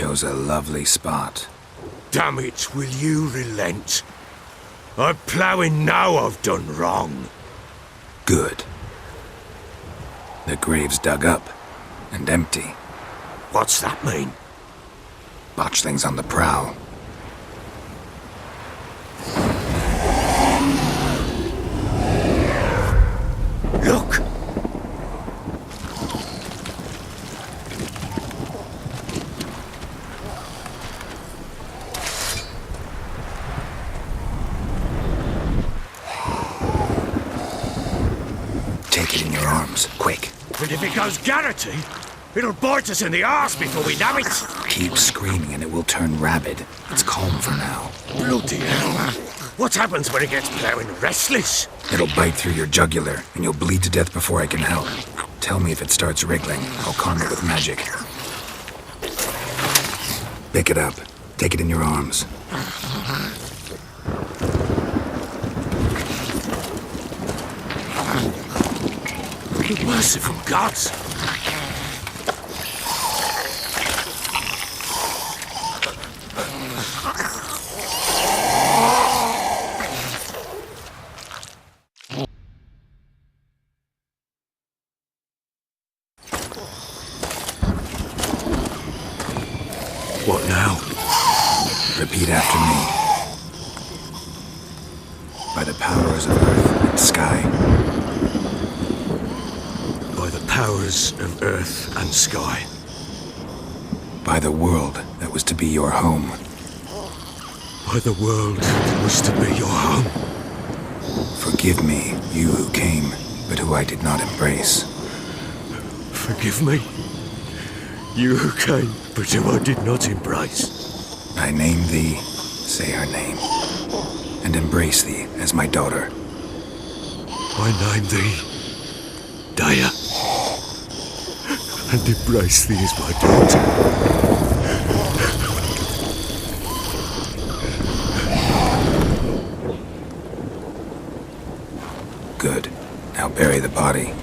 chose a lovely spot. Damn it, will you relent? I'm ploughing now I've done wrong. Good. The grave's dug up and empty. What's that mean? Botchlings on the prowl. Look! Take it in your arms, quick. And if it goes garrety, it'll bite us in the arse before we know it. Keep screaming and it will turn rabid. It's calm for now. Bloody hell. What happens when it gets ploughing restless? It'll bite through your jugular and you'll bleed to death before I can help. Tell me if it starts wriggling. I'll calm it with magic. Pick it up. Take it in your arms. Merciful gods! What now? Repeat after me. By the powers of earth and sky. By the powers of earth and sky. By the world that was to be your home. By the world that was to be your home. Forgive me, you who came, but who I did not embrace. Forgive me, you who came, but who I did not embrace. I name thee, say her name, and embrace thee as my daughter. I name thee, Daya, and embrace thee as my daughter. Good. Now bury the body.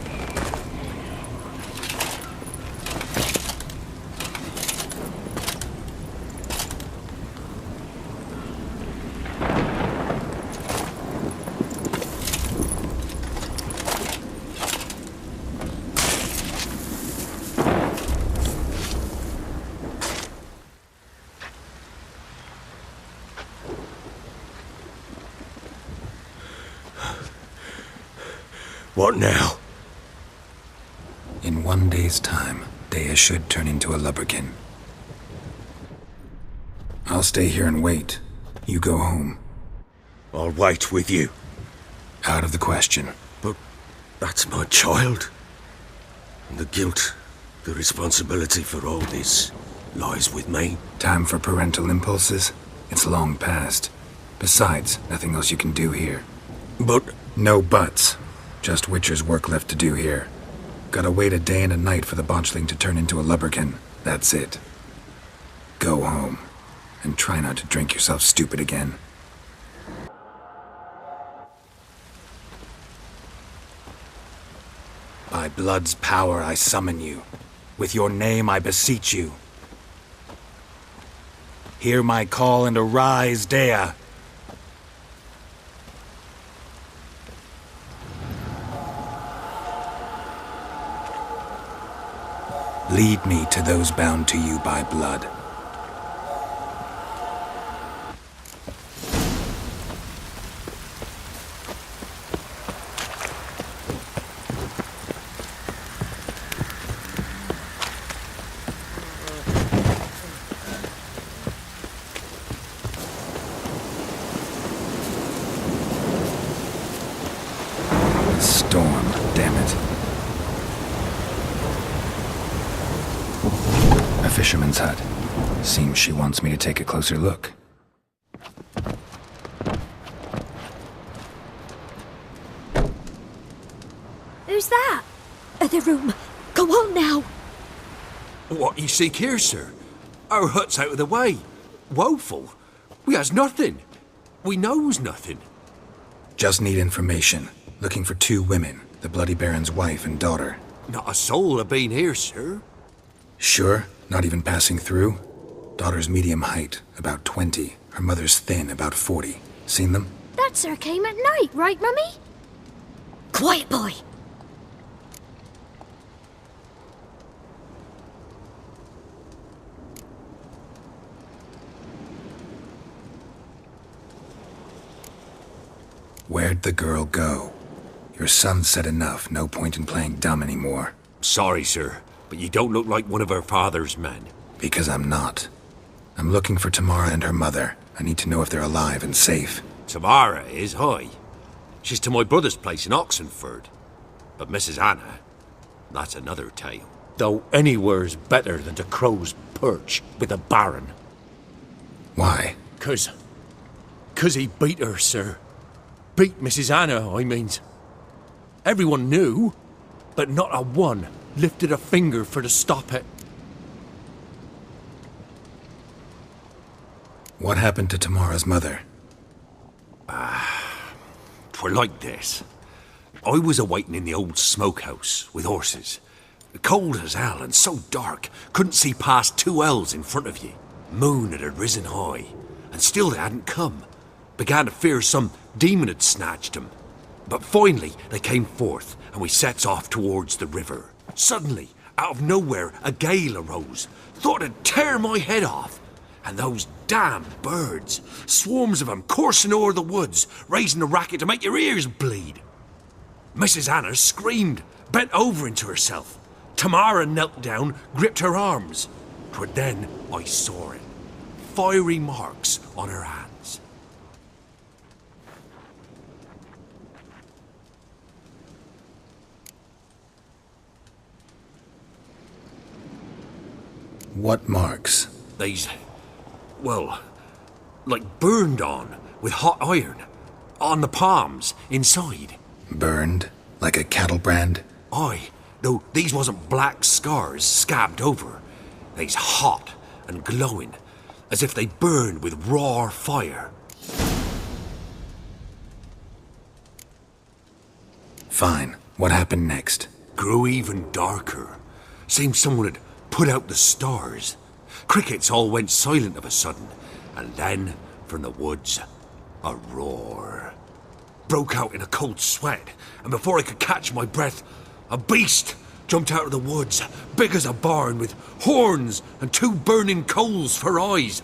What now? In 1 day's time, Dea should turn into a lubberkin. I'll stay here and wait. You go home. I'll wait with you. Out of the question. But that's my child. And the guilt, the responsibility for all this lies with me. Time for parental impulses? It's long past. Besides, nothing else you can do here. But No buts. Just Witcher's work left to do here. Gotta wait a day and a night for the botchling to turn into a lubberkin. That's it. Go home. And try not to drink yourself stupid again. By blood's power I summon you. With your name I beseech you. Hear my call and arise, Dea. Lead me to those bound to you by blood. Storm, damn it. A fisherman's hut. Seems she wants me to take a closer look. Who's that? The room. Go on now. What you seek here, sir? Our hut's out of the way. Woeful. We has nothing. We knows nothing. Just need information. Looking for 2 women, the Bloody Baron's wife and daughter. Not a soul have been here, sir. Sure? Not even passing through? Daughter's medium height, about 20. Her mother's thin, about 40. Seen them? That's her came at night, right, Mummy? Quiet, boy. Where'd the girl go? Your son said enough. No point in playing dumb anymore. Sorry, sir, but you don't look like one of her father's men. Because I'm not. I'm looking for Tamara and her mother. I need to know if they're alive and safe. Tamara is, aye. She's to my brother's place in Oxenford. But Mrs. Anna, that's another tale. Though anywhere's better than to Crow's Perch with a baron. Why? 'Cause he beat her, sir. Beat Mrs. Anna, I means. Everyone knew, but not a one lifted a finger for to stop it. What happened to Tamara's mother? 'Twere like this. I was a-waiting in the old smokehouse with horses. Cold as hell and so dark, couldn't see past 2 ells in front of ye. Moon had risen high, and still they hadn't come. Began to fear some demon had snatched them. But finally they came forth, and we sets off towards the river. Suddenly, out of nowhere, a gale arose. Thought it'd tear my head off. And those damn birds, swarms of them coursing o'er the woods, raising a racket to make your ears bleed. Mrs. Anna screamed, bent over into herself. Tamara knelt down, gripped her arms. 'Twere then I saw it. Fiery marks on her hands. What marks? They's, well, like burned on with hot iron. On the palms, inside. Burned? Like a cattle brand? Aye, though these wasn't black scars scabbed over. They's hot and glowing, as if they burned with raw fire. Fine. What happened next? Grew even darker. Seemed someone had put out the stars. Crickets all went silent of a sudden, and then, from the woods, a roar. Broke out in a cold sweat, and before I could catch my breath, a beast jumped out of the woods, big as a barn, with horns and 2 burning coals for eyes.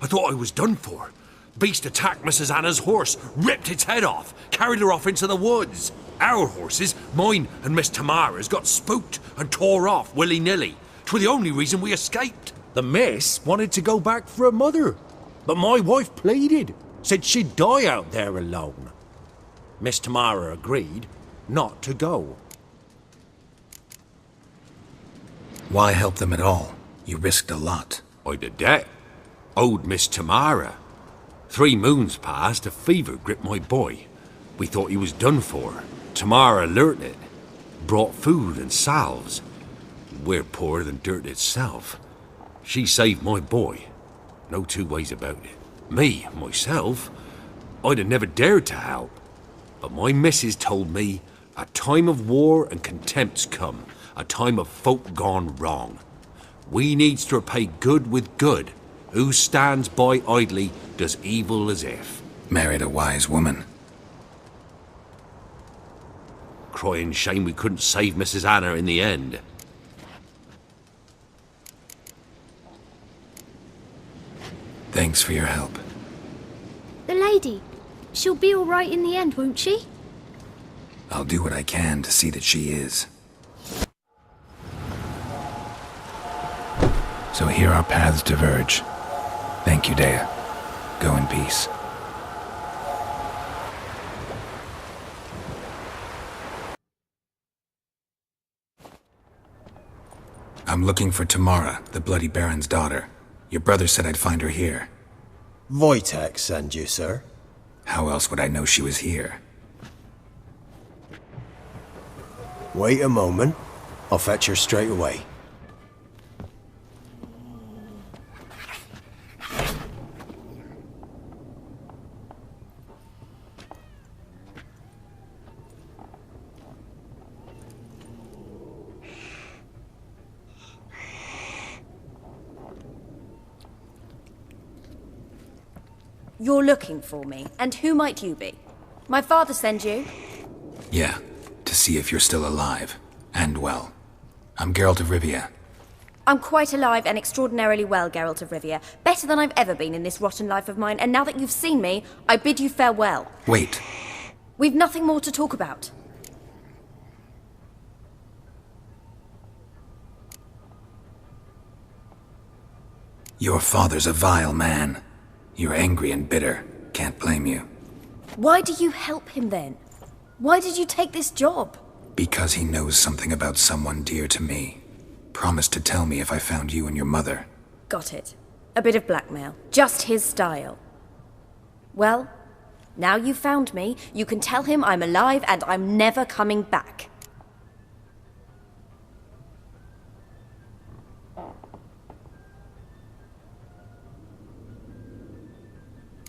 I thought I was done for. Beast attacked Mrs. Anna's horse, ripped its head off, carried her off into the woods. Our horses, mine and Miss Tamara's, got spooked and tore off willy-nilly. 'Twere the only reason we escaped. The miss wanted to go back for her mother, but my wife pleaded, said she'd die out there alone. Miss Tamara agreed not to go. Why help them at all? You risked a lot. I'd a debt. Owed Miss Tamara. 3 moons passed, a fever gripped my boy. We thought he was done for. Tamara learnt it. Brought food and salves. We're poorer than dirt itself. She saved my boy. No 2 ways about it. Me, myself, I'd have never dared to help. But my missus told me a time of war and contempt's come. A time of folk gone wrong. We needs to repay good with good. Who stands by idly does evil as if. Married a wise woman. Crying shame we couldn't save Mrs. Anna in the end. Thanks for your help. The lady. She'll be all right in the end, won't she? I'll do what I can to see that she is. So here our paths diverge. Thank you, Dea. Go in peace. I'm looking for Tamara, the Bloody Baron's daughter. Your brother said I'd find her here. Wojtek send you, sir. How else would I know she was here? Wait a moment. I'll fetch her straight away. You're looking for me, and who might you be? My father send you? Yeah, to see if you're still alive. And well. I'm Geralt of Rivia. I'm quite alive and extraordinarily well, Geralt of Rivia. Better than I've ever been in this rotten life of mine, and now that you've seen me, I bid you farewell. Wait. We've nothing more to talk about. Your father's a vile man. You're angry and bitter. Can't blame you. Why do you help him then? Why did you take this job? Because he knows something about someone dear to me. Promised to tell me if I found you and your mother. Got it. A bit of blackmail. Just his style. Well, now you've found me, you can tell him I'm alive and I'm never coming back.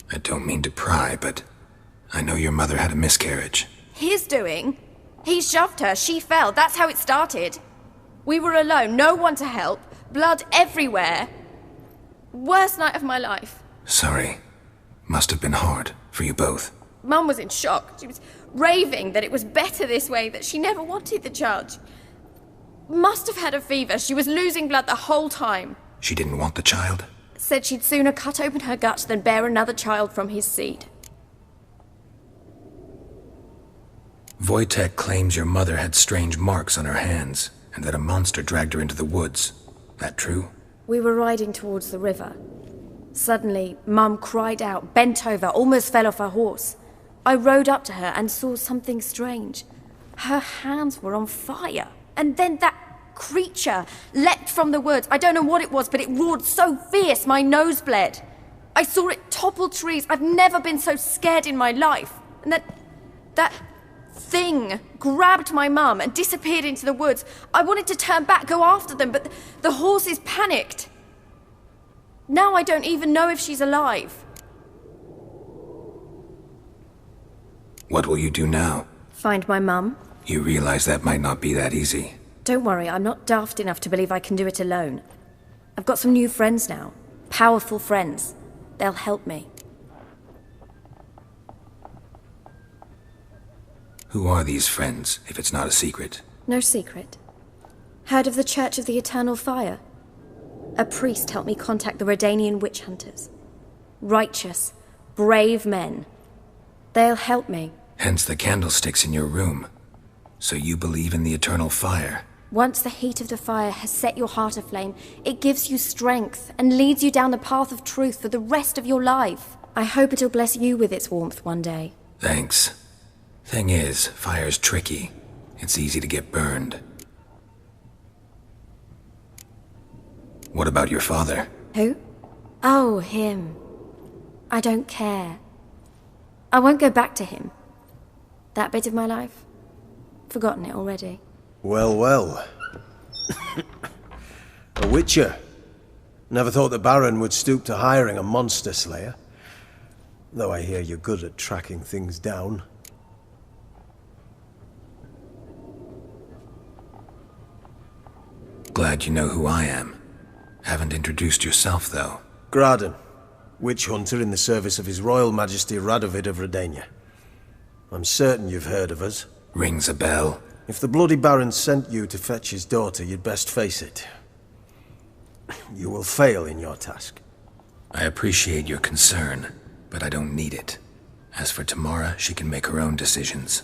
I don't mean to pry, but I know your mother had a miscarriage. His doing? He shoved her, she fell, that's how it started. We were alone, no one to help, blood everywhere. Worst night of my life. Sorry. Must have been hard for you both. Mum was in shock. She was raving that it was better this way, that she never wanted the child. Must have had a fever. She was losing blood the whole time. She didn't want the child? Said she'd sooner cut open her gut than bear another child from his seed. Wojtek claims your mother had strange marks on her hands, and that a monster dragged her into the woods. That true? We were riding towards the river. Suddenly, Mum cried out, bent over, almost fell off her horse. I rode up to her and saw something strange. Her hands were on fire. And then that creature leapt from the woods. I don't know what it was, but it roared so fierce my nose bled. I saw it topple trees. I've never been so scared in my life. And that thing grabbed my mum and disappeared into the woods. I wanted to turn back, go after them, but the horses panicked. Now I don't even know if she's alive. What will you do now? Find my mum. You realize that might not be that easy. Don't worry, I'm not daft enough to believe I can do it alone. I've got some new friends now. Powerful friends. They'll help me. Who are these friends, if it's not a secret? No secret. Heard of the Church of the Eternal Fire? A priest helped me contact the Redanian witch hunters. Righteous, brave men. They'll help me. Hence the candlesticks in your room. So you believe in the eternal fire? Once the heat of the fire has set your heart aflame, it gives you strength and leads you down the path of truth for the rest of your life. I hope it'll bless you with its warmth one day. Thanks. Thing is, fire's tricky. It's easy to get burned. What about your father? Who? Oh, him. I don't care. I won't go back to him. That bit of my life? Forgotten it already. Well, well. A witcher. Never thought the Baron would stoop to hiring a monster slayer. Though I hear you're good at tracking things down. Glad you know who I am. Haven't introduced yourself, though. Graden, witch hunter in the service of His Royal Majesty Radovid of Redania. I'm certain you've heard of us. Rings a bell. If the Bloody Baron sent you to fetch his daughter, you'd best face it. You will fail in your task. I appreciate your concern, but I don't need it. As for Tamara, she can make her own decisions.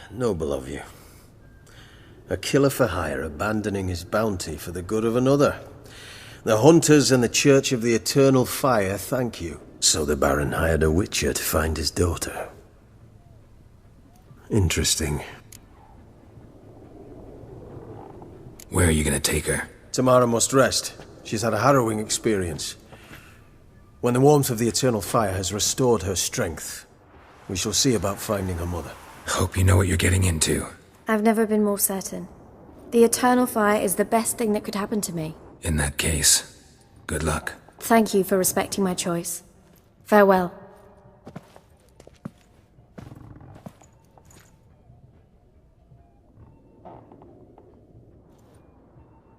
Noble of you. A killer for hire abandoning his bounty for the good of another. The hunters and the Church of the Eternal Fire thank you. So the Baron hired a witcher to find his daughter. Interesting. Where are you gonna take her? Tamara must rest. She's had a harrowing experience. When the warmth of the Eternal Fire has restored her strength, we shall see about finding her mother. Hope you know what you're getting into. I've never been more certain. The Eternal Fire is the best thing that could happen to me. In that case, good luck. Thank you for respecting my choice. Farewell.